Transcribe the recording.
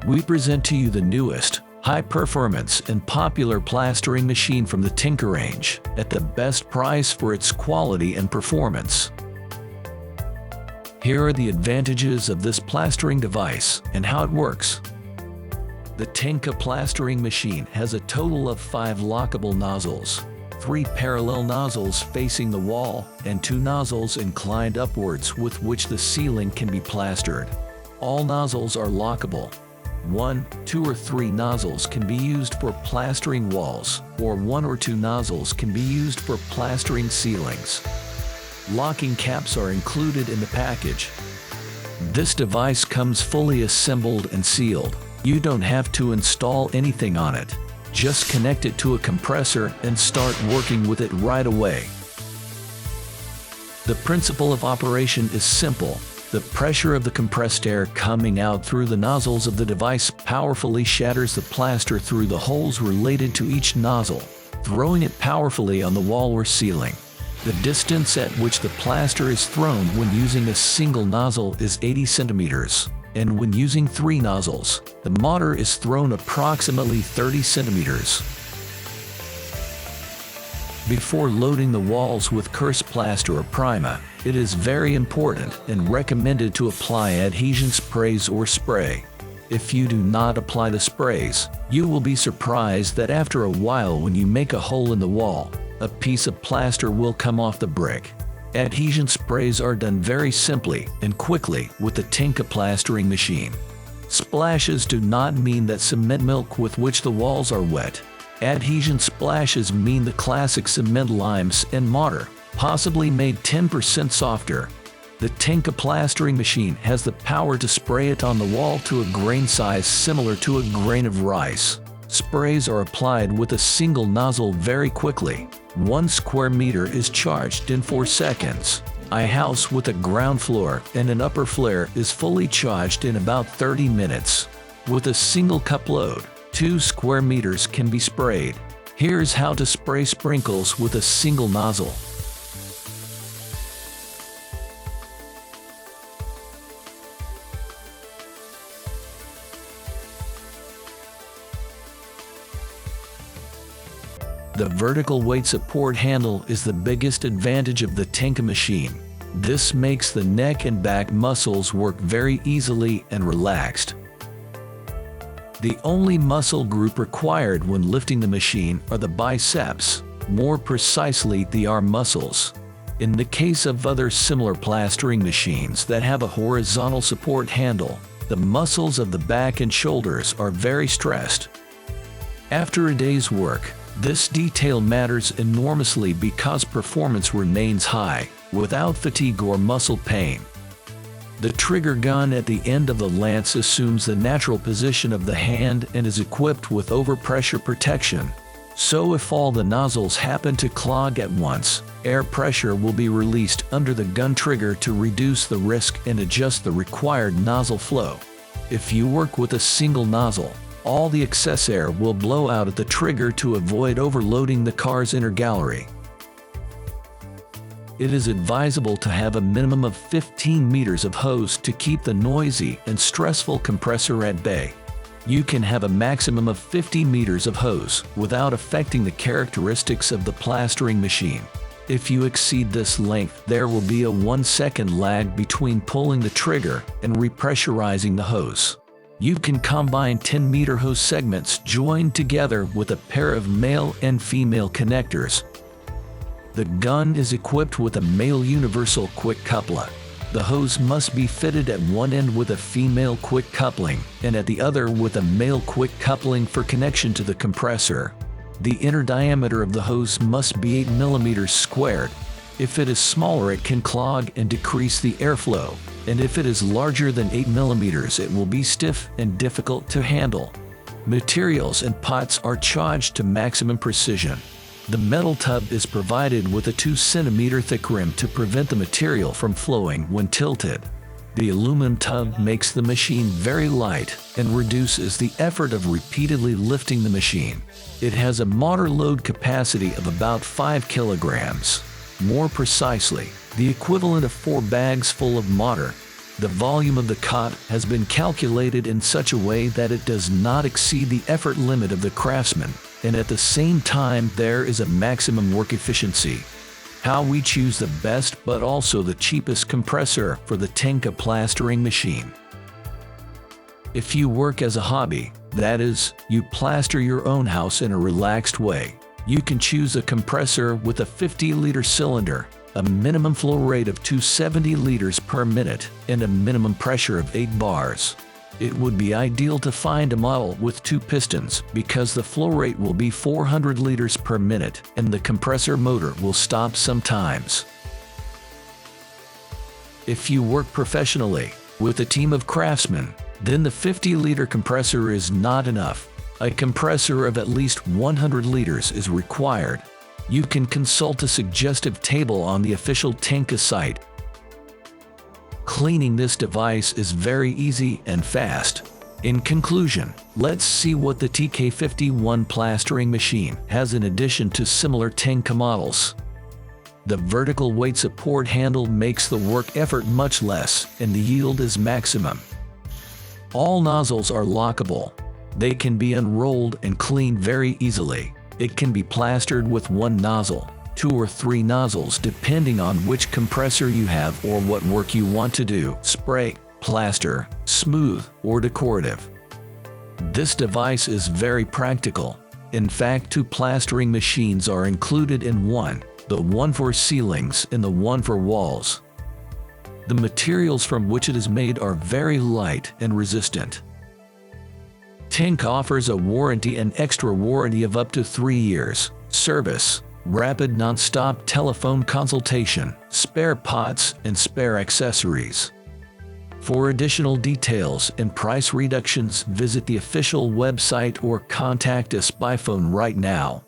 We present to you the newest, high-performance and popular plastering machine from the Tenka range, at the best price for its quality and performance. Here are the advantages of this plastering device and how it works. The Tenka plastering machine has a total of 5 lockable nozzles, 3 parallel nozzles facing the wall, and 2 nozzles inclined upwards with which the ceiling can be plastered. All nozzles are lockable. 1, 2 or 3 nozzles can be used for plastering walls, or 1 or 2 nozzles can be used for plastering ceilings. Locking caps are included in the package. This device comes fully assembled and sealed. You don't have to install anything on it. Just connect it to a compressor and start working with it right away. The principle of operation is simple. The pressure of the compressed air coming out through the nozzles of the device powerfully shatters the plaster through the holes related to each nozzle, throwing it powerfully on the wall or ceiling. The distance at which the plaster is thrown when using a single nozzle is 80 centimeters, and when using 3 nozzles, the mortar is thrown approximately 30 centimeters. Before loading the walls with cursed plaster or primer, it is very important and recommended to apply adhesion sprays or spray. If you do not apply the sprays, you will be surprised that after a while when you make a hole in the wall, a piece of plaster will come off the brick. Adhesion sprays are done very simply and quickly with the Tenka plastering machine. Splashes do not mean that cement milk with which the walls are wet. Adhesion splashes mean the classic cement limes and mortar, possibly made 10% softer. The Tenka plastering machine has the power to spray it on the wall to a grain size similar to a grain of rice. Sprays are applied with a single nozzle very quickly. 1 square meter is charged in 4 seconds. A house with a ground floor and an upper floor is fully charged in about 30 minutes. With a single cup load, 2 square meters can be sprayed. Here's how to spray sprinkles with a single nozzle. The vertical weight support handle is the biggest advantage of the Tenka machine. This makes the neck and back muscles work very easily and relaxed. The only muscle group required when lifting the machine are the biceps, more precisely the arm muscles. In the case of other similar plastering machines that have a horizontal support handle, the muscles of the back and shoulders are very stressed. After a day's work, this detail matters enormously because performance remains high, without fatigue or muscle pain. The trigger gun at the end of the lance assumes the natural position of the hand and is equipped with overpressure protection. So if all the nozzles happen to clog at once, air pressure will be released under the gun trigger to reduce the risk and adjust the required nozzle flow. If you work with a single nozzle, all the excess air will blow out at the trigger to avoid overloading the car's inner gallery. It is advisable to have a minimum of 15 meters of hose to keep the noisy and stressful compressor at bay. You can have a maximum of 50 meters of hose without affecting the characteristics of the plastering machine. If you exceed this length, there will be a 1-second lag between pulling the trigger and repressurizing the hose. You can combine 10-meter hose segments joined together with a pair of male and female connectors. The gun is equipped with a male universal quick coupler. The hose must be fitted at one end with a female quick coupling and at the other with a male quick coupling for connection to the compressor. The inner diameter of the hose must be 8 millimeters squared. If it is smaller, it can clog and decrease the airflow, and if it is larger than 8 millimeters, it will be stiff and difficult to handle. Materials and pots are charged to maximum precision. The metal tub is provided with a 2-centimeter thick rim to prevent the material from flowing when tilted. The aluminum tub makes the machine very light and reduces the effort of repeatedly lifting the machine. It has a mortar load capacity of about 5 kilograms. More precisely, the equivalent of 4 bags full of mortar. The volume of the cot has been calculated in such a way that it does not exceed the effort limit of the craftsman, and at the same time there is a maximum work efficiency. How we choose the best but also the cheapest compressor for the Tenka plastering machine. If you work as a hobby, that is, you plaster your own house in a relaxed way, you can choose a compressor with a 50-liter cylinder, a minimum flow rate of 270 liters per minute, and a minimum pressure of 8 bars. It would be ideal to find a model with 2 pistons because the flow rate will be 400 liters per minute and the compressor motor will stop sometimes. If you work professionally, with a team of craftsmen, then the 50-liter compressor is not enough. A compressor of at least 100 liters is required. You can consult a suggestive table on the official Tenka site. Cleaning this device is very easy and fast. In conclusion, let's see what the TK51 plastering machine has in addition to similar Tenka models. The vertical weight support handle makes the work effort much less and the yield is maximum. All nozzles are lockable. They can be unrolled and cleaned very easily. It can be plastered with 1 nozzle, 2 or 3 nozzles depending on which compressor you have or what work you want to do: spray, plaster, smooth, or decorative. This device is very practical. In fact, 2 plastering machines are included in one, the one for ceilings and the one for walls. The materials from which it is made are very light and resistant. Tenka offers a warranty and extra warranty of up to 3 years, service, rapid non-stop telephone consultation, spare pots and spare accessories. For additional details and price reductions, visit the official website or contact us by phone right now.